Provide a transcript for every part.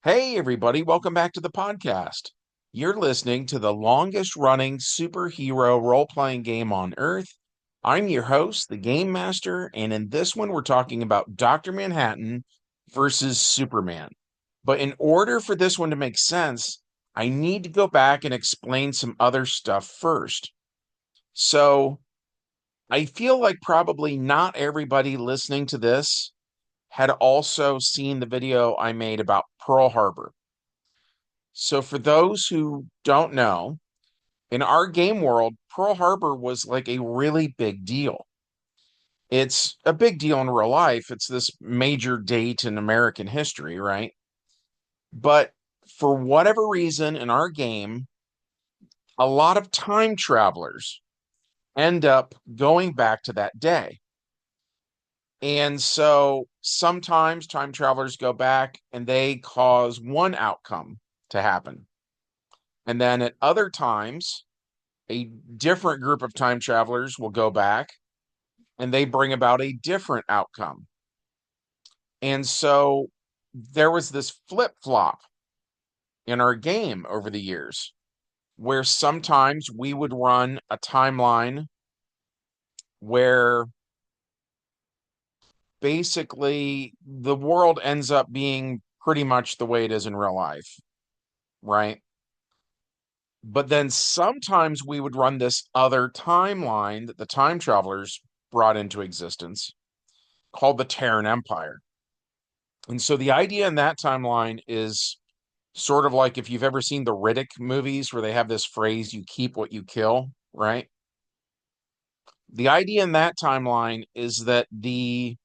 Hey, everybody, welcome back to the podcast. You're listening to the longest running superhero role playing game on Earth. I'm your host, the Game Master, and in this one, we're talking about Dr. Manhattan versus Superman. But in order for this one to make sense, I need to go back and explain some other stuff first. So I feel like probably not everybody listening to this had also seen the video I made about Pearl Harbor. So, for those who don't know, in our game world, Pearl Harbor was like a really big deal. It's a big deal in real life. It's this major date in American history, right? But for whatever reason in our game, a lot of time travelers end up going back to that day. And so sometimes time travelers go back and they cause one outcome to happen. And then at other times, a different group of time travelers will go back and they bring about a different outcome. And so there was this flip flop in our game over the years where sometimes we would run a timeline where basically the world ends up being pretty much the way it is in real life, right? But then sometimes we would run this other timeline that the time travelers brought into existence called the Terran Empire. And so the idea in that timeline is sort of like if you've ever seen the Riddick movies where they have this phrase, you keep what you kill, right? The idea in that timeline is that the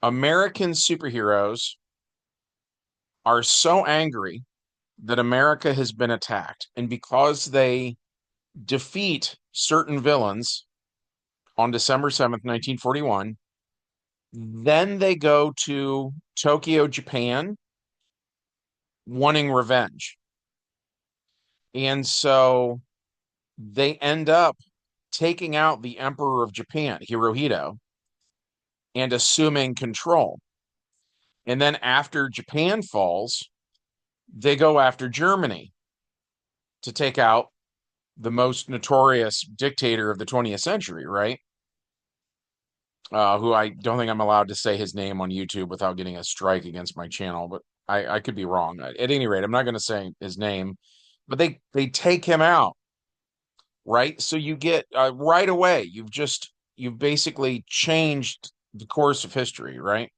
American superheroes are so angry that America has been attacked. And because they defeat certain villains on December 7th, 1941, then they go to Tokyo, Japan, wanting revenge. And so they end up taking out the Emperor of Japan, Hirohito, and assuming control. And then after Japan falls, they go after Germany to take out the most notorious dictator of the 20th century, right? Who I don't think I'm allowed to say his name on YouTube without getting a strike against my channel, but I could be wrong. At any rate, I'm not going to say his name, but they take him out, right? So you get right away, you've basically changed the course of history, right?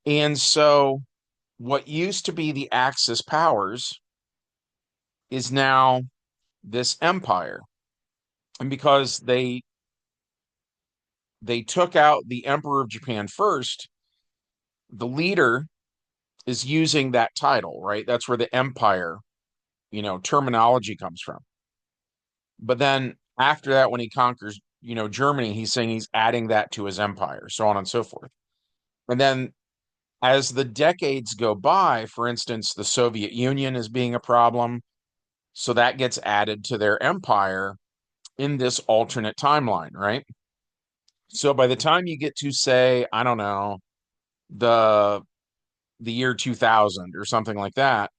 And so what used to be the Axis powers is now this empire. And because they took out the Emperor of Japan first, the leader is using that title, right? That's where the empire, terminology comes from. But then after that, when he conquers, Germany, he's saying he's adding that to his empire, so on and so forth. And then as the decades go by, for instance, the Soviet Union is being a problem. So that gets added to their empire in this alternate timeline, right? So by the time you get to say, I don't know, the the year 2000 or something like that,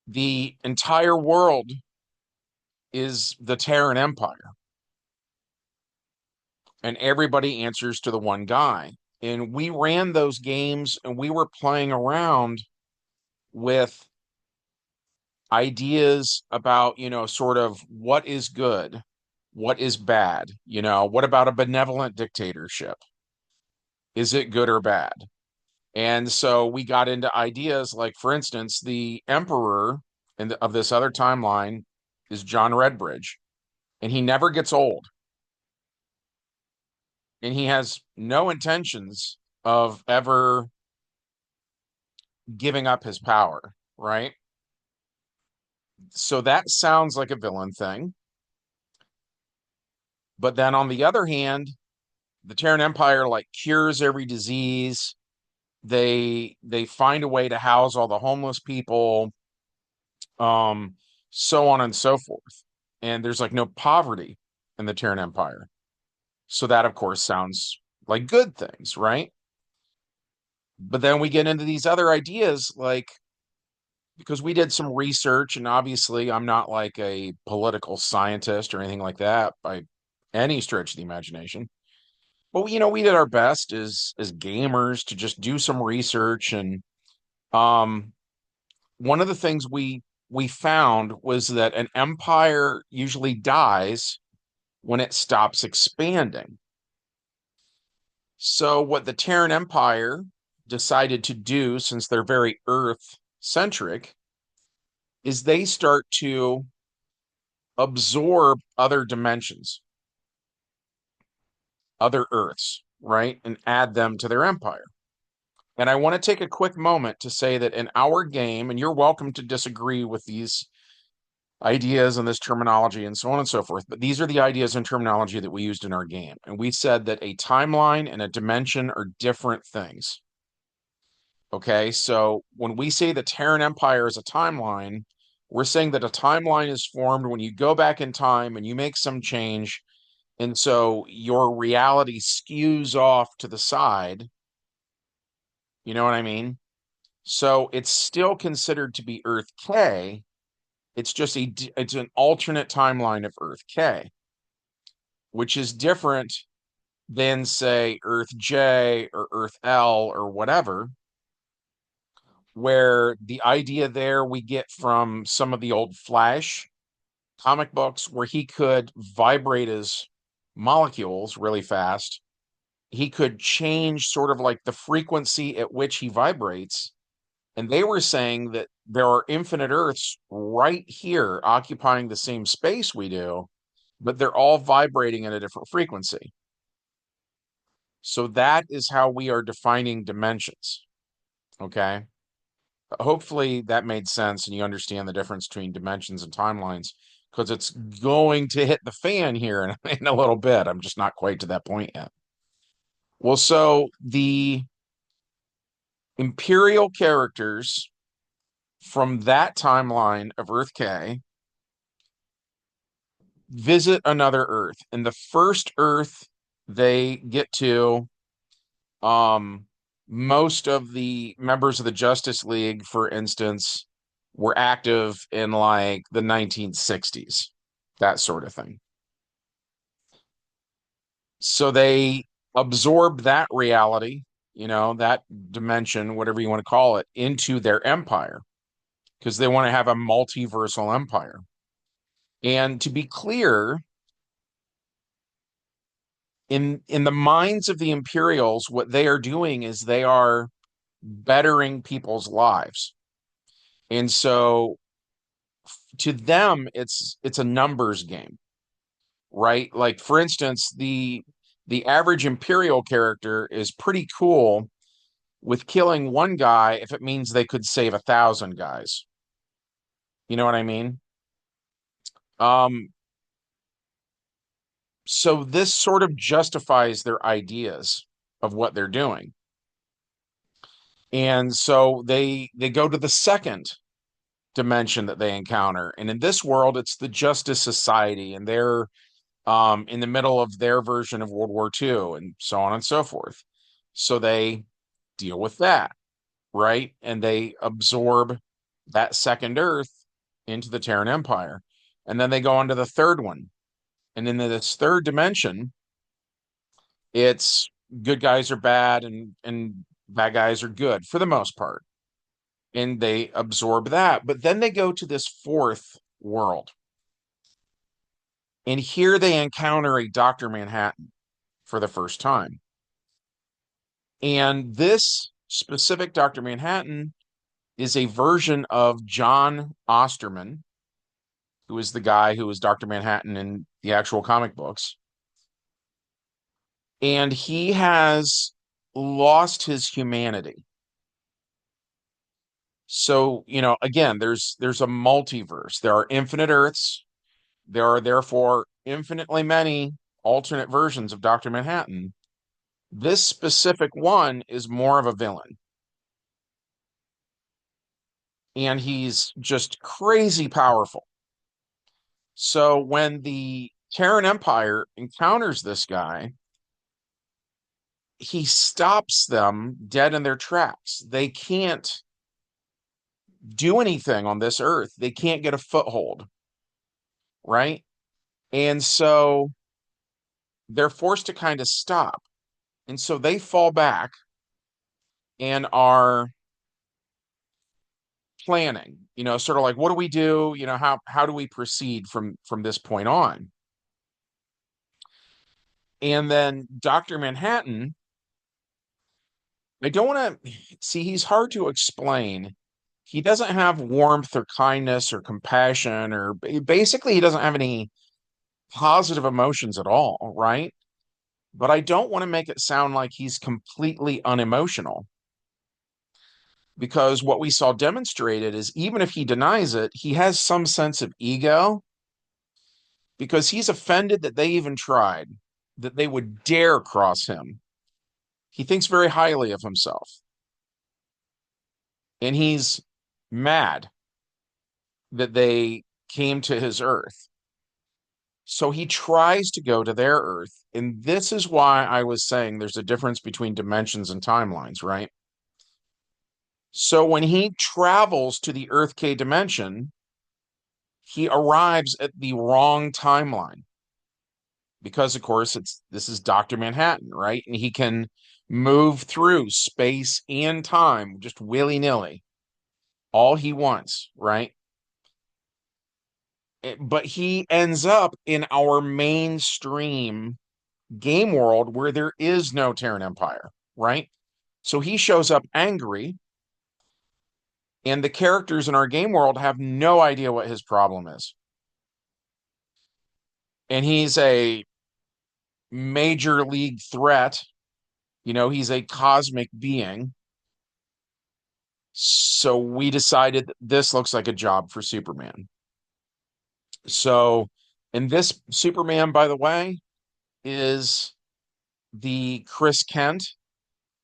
the entire world is the Terran Empire and everybody answers to the one guy. And we ran those games and we were playing around with ideas about, sort of what is good, what is bad, what about a benevolent dictatorship? Is it good or bad? And so we got into ideas like, for instance, the emperor of this other timeline is John Redbridge, and he never gets old, and he has no intentions of ever giving up his power, right? So that sounds like a villain thing. But then on the other hand, the Terran Empire like cures every disease. They find a way to house all the homeless people, um, so on and so forth. And there's like no poverty in the Terran Empire. So that of course sounds like good things, right? But then we get into these other ideas, like, because we did some research, and obviously I'm not like a political scientist or anything like that by any stretch of the imagination. But we did our best as gamers to just do some research, and um one of the things we found was that an empire usually dies when it stops expanding. So what the Terran Empire decided to do, since they're very Earth centric, is they start to absorb other dimensions, other Earths, right? And add them to their empire. And I want to take a quick moment to say that in our game, and you're welcome to disagree with these ideas and this terminology and so on and so forth, but these are the ideas and terminology that we used in our game. And we said that a timeline and a dimension are different things. Okay, so when we say the Terran Empire is a timeline, we're saying that a timeline is formed when you go back in time and you make some change. And so your reality skews off to the side. You know what I mean? So it's still considered to be Earth K. It's an alternate timeline of Earth K, which is different than, say, Earth J or Earth L or whatever, where the idea there we get from some of the old Flash comic books where he could vibrate his molecules really fast. He could change sort of like the frequency at which he vibrates. And they were saying that there are infinite Earths right here occupying the same space we do, but they're all vibrating at a different frequency. So that is how we are defining dimensions. Okay. Hopefully that made sense and you understand the difference between dimensions and timelines, because it's going to hit the fan here in a little bit. I'm just not quite to that point yet. Well, so the Imperial characters from that timeline of Earth K visit another Earth. And the first Earth they get to, um, most of the members of the Justice League, for instance, were active in like the 1960s, that sort of thing. So they absorb that reality, that dimension, whatever you want to call it, into their empire because they want to have a multiversal empire. And to be clear, in the minds of the Imperials, what they are doing is they are bettering people's lives. And so to them, it's a numbers game, right? Like for instance, the average Imperial character is pretty cool with killing one guy if it means they could save 1,000 guys. You know what I mean? Um, so this sort of justifies their ideas of what they're doing. And so they go to the second dimension that they encounter. And in this world, it's the Justice Society, and they're in the middle of their version of World War II and so on and so forth. So they deal with that, right? And they absorb that second Earth into the Terran Empire. And then they go on to the third one. And in this third dimension, it's good guys are bad and bad guys are good for the most part. And they absorb that. But then they go to this fourth world. And here they encounter a Dr. Manhattan for the first time. And this specific Dr. Manhattan is a version of John Osterman, who is the guy who was Dr. Manhattan in the actual comic books. And he has lost his humanity. So, again, there's a multiverse. There are infinite Earths. There are therefore infinitely many alternate versions of Dr. Manhattan. This specific one is more of a villain. And he's just crazy powerful. So when the Terran Empire encounters this guy, he stops them dead in their tracks. They can't do anything on this earth. They can't get a foothold, right? And so they're forced to kind of stop. And so they fall back and are planning, sort of like, what do we do? How do we proceed from this point on? And then Dr. Manhattan, I don't want to see, he's hard to explain. He doesn't have warmth or kindness or compassion, or basically, he doesn't have any positive emotions at all, right? But I don't want to make it sound like he's completely unemotional, because what we saw demonstrated is even if he denies it, he has some sense of ego, because he's offended that they even tried, that they would dare cross him. He thinks very highly of himself, and he's mad that they came to his earth. So he tries to go to their earth. And this is why I was saying there's a difference between dimensions and timelines, right? So when he travels to the Earth K dimension, he arrives at the wrong timeline, because of course this is Dr. Manhattan, right? And he can move through space and time just willy-nilly, all he wants, right? But he ends up in our mainstream game world where there is no Terran Empire, right? So he shows up angry, and the characters in our game world have no idea what his problem is. And he's a major league threat. He's a cosmic being. So we decided that this looks like a job for Superman. So, and this Superman, by the way, is the Chris Kent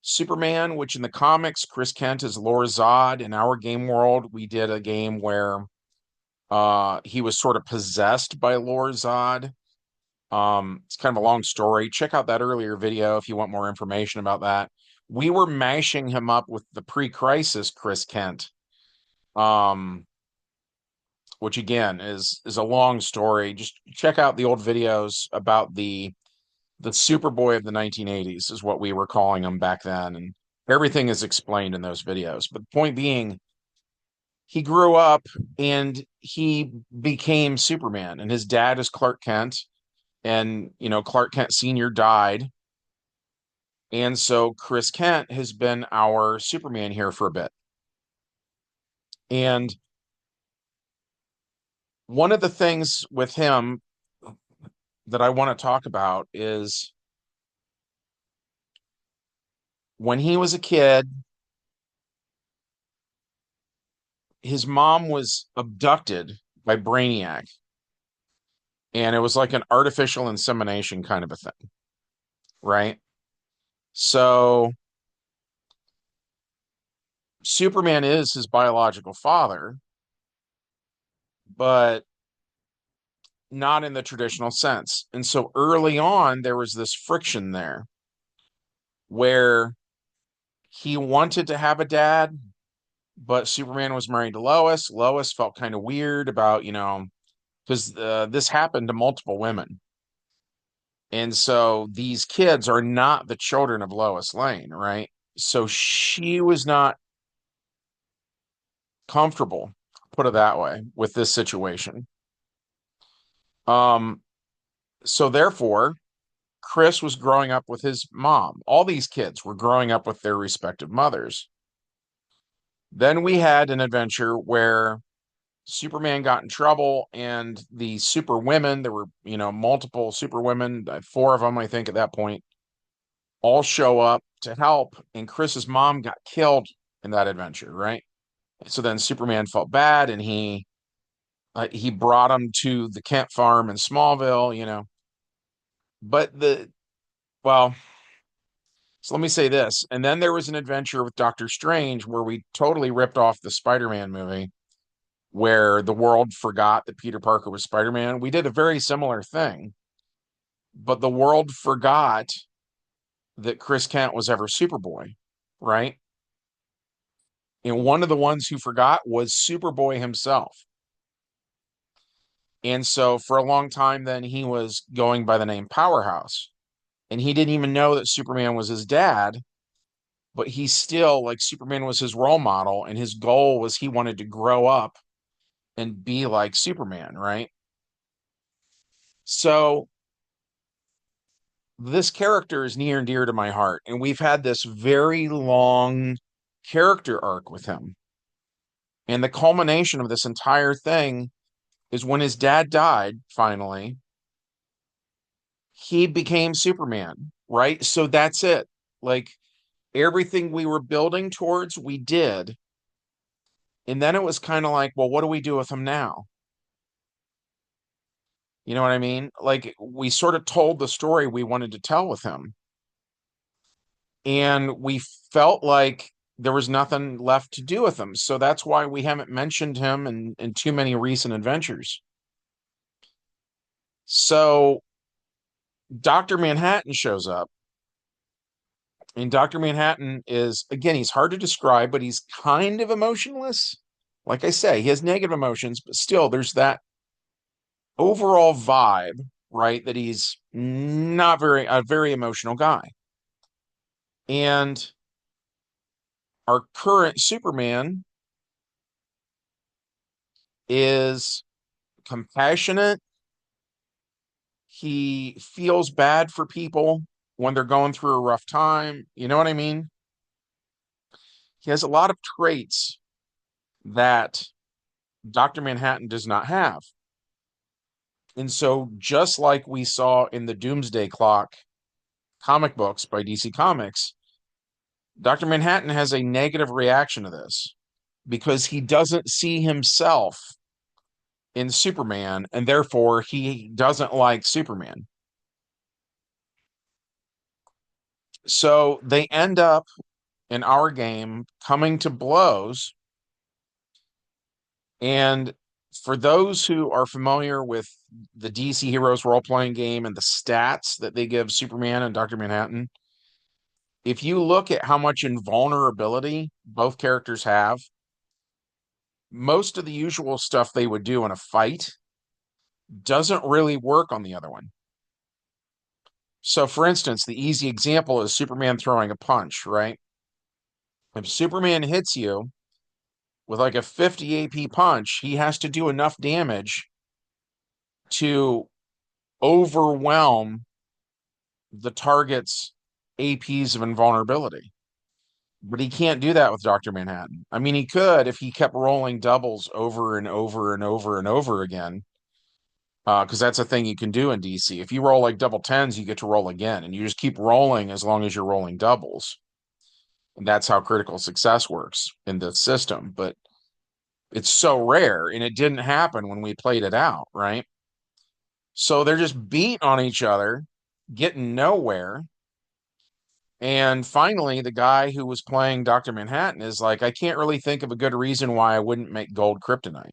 Superman, which in the comics, Chris Kent is Lor Zod. In our game world, we did a game where he was sort of possessed by Lor Zod. It's kind of a long story. Check out that earlier video if you want more information about that. We were mashing him up with the pre-crisis Chris Kent, um, which again is a long story. Just check out the old videos about the Superboy of the 1980s is what we were calling him back then, and everything is explained in those videos. But the point being, he grew up and he became Superman, and his dad is Clark Kent, and Clark Kent Sr. died, and so Chris Kent has been our Superman here for a bit. And one of the things with him that I want to talk about is when he was a kid, his mom was abducted by Brainiac, and it was like an artificial insemination kind of a thing, right? So Superman is his biological father, but not in the traditional sense. And so early on, there was this friction there where he wanted to have a dad, but Superman was married to Lois. Lois felt kind of weird about, because this happened to multiple women. And so these kids are not the children of Lois Lane, right? So she was not comfortable, put it that way, with this situation. Um, so therefore, Chris was growing up with his mom. All these kids were growing up with their respective mothers. Then we had an adventure where Superman got in trouble, and the super women, there were, multiple super women, four of them, I think, at that point, all show up to help, and Chris's mom got killed in that adventure, right? So then Superman felt bad, and he brought him to the Kent farm in Smallville. But well, so let me say this. And then there was an adventure with Doctor Strange where we totally ripped off the Spider-Man movie, where the world forgot that Peter Parker was Spider-Man. We did a very similar thing, but the world forgot that Chris Kent was ever Superboy, right? And one of the ones who forgot was Superboy himself. And so for a long time, then he was going by the name Powerhouse. And he didn't even know that Superman was his dad, but he still, like, Superman was his role model. And his goal was he wanted to grow up and be like Superman, right? So this character is near and dear to my heart. And we've had this very long character arc with him. And the culmination of this entire thing is when his dad died, finally, he became Superman, right? So that's it. Like, everything we were building towards, we did. And then it was kind of like, well, what do we do with him now? You know what I mean? Like, we sort of told the story we wanted to tell with him. And we felt like there was nothing left to do with him. So that's why we haven't mentioned him in too many recent adventures. So Dr. Manhattan shows up. And Dr. Manhattan is, again, he's hard to describe, but he's kind of emotionless. Like I say, he has negative emotions, but still there's that overall vibe, right? That he's not a very emotional guy. And our current Superman is compassionate. He feels bad for people when they're going through a rough time. You know what I mean? He has a lot of traits that Dr. Manhattan does not have. And so, just like we saw in the Doomsday Clock comic books by DC Comics, Dr. Manhattan has a negative reaction to this because he doesn't see himself in Superman, and therefore he doesn't like Superman. So they end up in our game coming to blows. And for those who are familiar with the DC Heroes role playing game and the stats that they give Superman and Dr. Manhattan, if you look at how much invulnerability both characters have, most of the usual stuff they would do in a fight doesn't really work on the other one. So, for instance, the easy example is Superman throwing a punch, right? If Superman hits you with like a 50 AP punch, he has to do enough damage to overwhelm the target's APs of invulnerability. But he can't do that with Dr. Manhattan. I mean, he could if he kept rolling doubles over and over and over and over again, because that's a thing you can do in DC. If you roll like double tens, you get to roll again, and you just keep rolling as long as you're rolling doubles. And that's how critical success works in the system. But it's so rare, and it didn't happen when we played it out, right? So they're just beating on each other, getting nowhere. And finally, the guy who was playing Dr. Manhattan is like, I can't really think of a good reason why I wouldn't make gold kryptonite.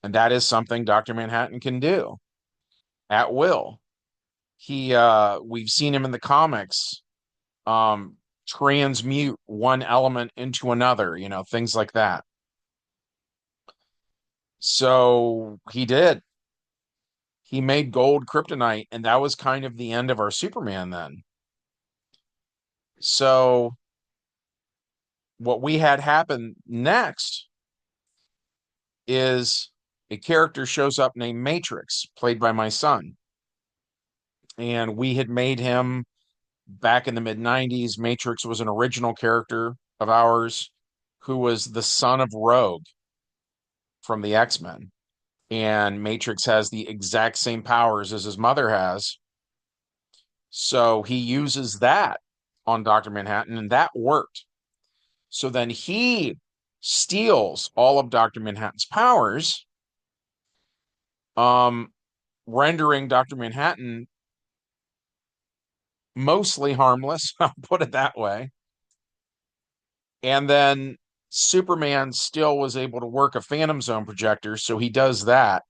And that is something Dr. Manhattan can do at will. We've seen him in the comics, um, transmute one element into another, things like that. So he did. He made gold kryptonite, and that was kind of the end of our Superman then. So what we had happen next is a character shows up named Matrix, played by my son. And we had made him back in the mid 90s. Matrix was an original character of ours who was the son of Rogue from the X-Men. And Matrix has the exact same powers as his mother has. So he uses that on Dr. Manhattan, and that worked. So then he steals all of Dr. Manhattan's powers, um, rendering Dr. Manhattan mostly harmless. I'll put it that way. And then Superman still was able to work a Phantom Zone projector, so he does that.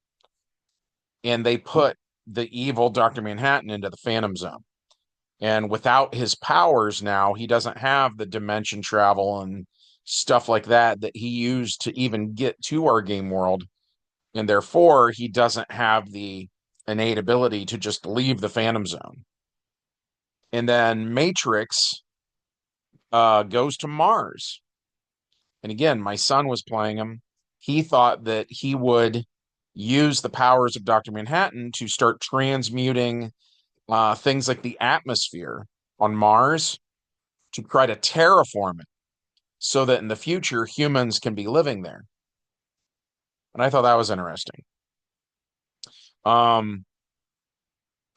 And they put the evil Dr. Manhattan into the Phantom Zone. And without his powers now, he doesn't have the dimension travel and stuff like that that he used to even get to our game world. And therefore, he doesn't have the innate ability to just leave the Phantom Zone. And then Matrix goes to Mars. And again, my son was playing him. He thought that he would use the powers of Dr. Manhattan to start transmuting things like the atmosphere on Mars to try to terraform it so that in the future humans can be living there. And I thought that was interesting. Um,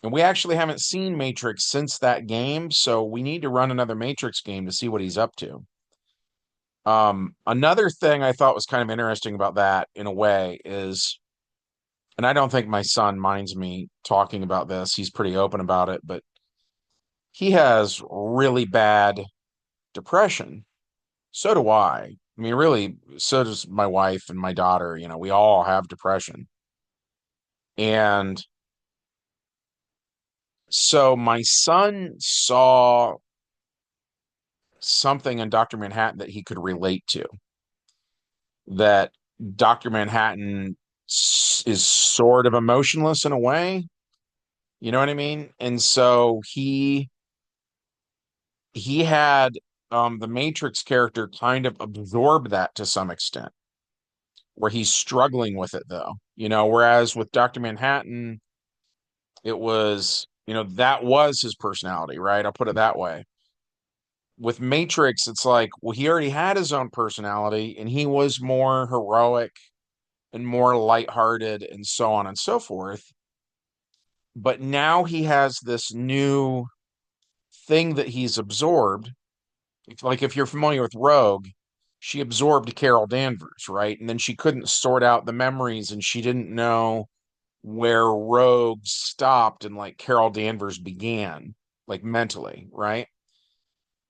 and we actually haven't seen Matrix since that game, so we need to run another Matrix game to see what he's up to. Another thing I thought was kind of interesting about that in a way is, and I don't think my son minds me talking about this, he's pretty open about it, but he has really bad depression. So do I. I mean, really, so does my wife and my daughter. You know, we all have depression. And so my son saw something in Dr. Manhattan that he could relate to, that Dr. Manhattan is sort of emotionless in a way. You know what I mean? And so he had the Matrix character kind of absorb that to some extent, where he's struggling with it though. You know, whereas with Dr. Manhattan, it was, you know, that was his personality, right? I'll put it that way. With Matrix, it's like, well, he already had his own personality and he was more heroic and more lighthearted and so on and so forth. But now he has this new thing that he's absorbed. Like if you're familiar with Rogue, she absorbed Carol Danvers, right? And then she couldn't sort out the memories and she didn't know where Rogue stopped and like Carol Danvers began, like mentally, right?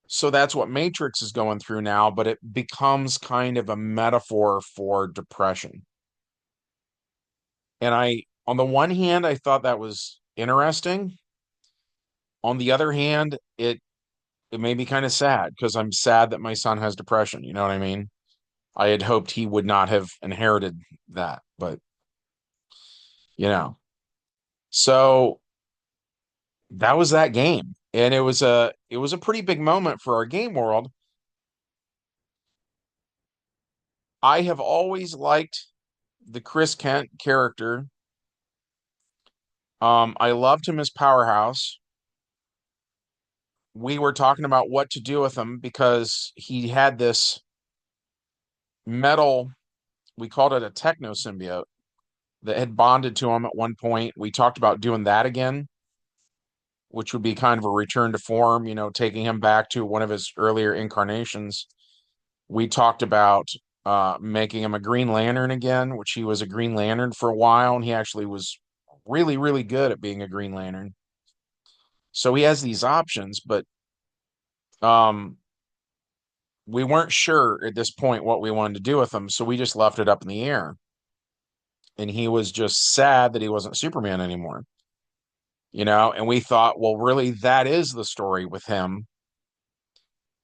So that's what Matrix is going through now, but it becomes kind of a metaphor for depression. And on the one hand, I thought that was interesting. On the other hand, it made me kind of sad because I'm sad that my son has depression. You know what I mean? I had hoped he would not have inherited that, but you know. So that was that game. And it was a pretty big moment for our game world. I have always liked the Chris Kent character. I loved him as Powerhouse. We were talking about what to do with him because he had this metal, we called it a techno symbiote that had bonded to him at one point. We talked about doing that again, which would be kind of a return to form, you know, taking him back to one of his earlier incarnations. We talked about making him a Green Lantern again, which he was a Green Lantern for a while, and he actually was really, really good at being a Green Lantern. So he has these options, but um, we weren't sure at this point what we wanted to do with him, so we just left it up in the air. And he was just sad that he wasn't Superman anymore, you know. And we thought, well, really, that is the story with him.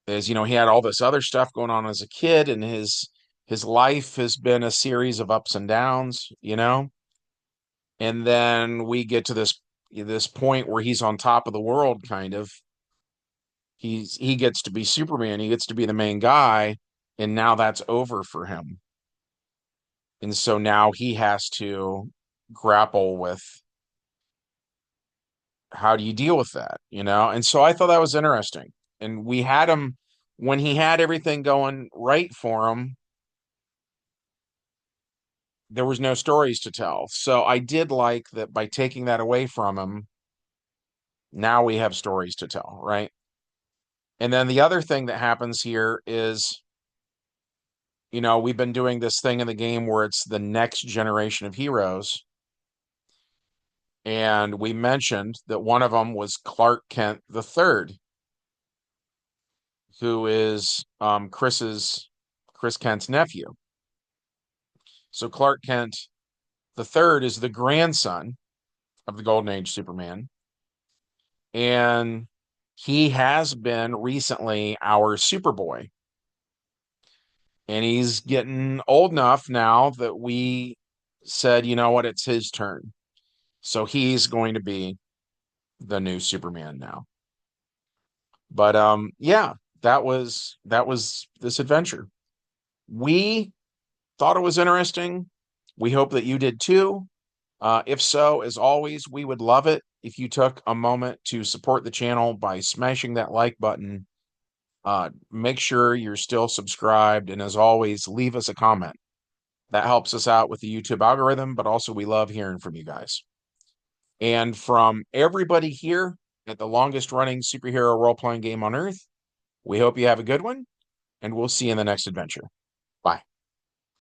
Is, you know, he had all this other stuff going on as a kid, and his life has been a series of ups and downs, you know. And then we get to this point where he's on top of the world, kind of. He gets to be Superman, he gets to be the main guy, and now that's over for him. And so now he has to grapple with how do you deal with that, you know? And so I thought that was interesting. And we had him when he had everything going right for him, there was no stories to tell. So I did like that by taking that away from him, now we have stories to tell, right? And then the other thing that happens here is, you know, we've been doing this thing in the game where it's the next generation of heroes. And we mentioned that one of them was Clark Kent the third, who is Chris Kent's nephew. So Clark Kent the third is the grandson of the Golden Age Superman. And he has been recently our Superboy. And he's getting old enough now that we said, you know what, it's his turn. So he's going to be the new Superman now. But yeah, that was this adventure. We thought it was interesting. We hope that you did too. If so, as always, we would love it if you took a moment to support the channel by smashing that like button. Make sure you're still subscribed, and as always, leave us a comment. That helps us out with the YouTube algorithm, but also we love hearing from you guys. And from everybody here at the longest running superhero role playing game on earth, we hope you have a good one, and we'll see you in the next adventure. Bye.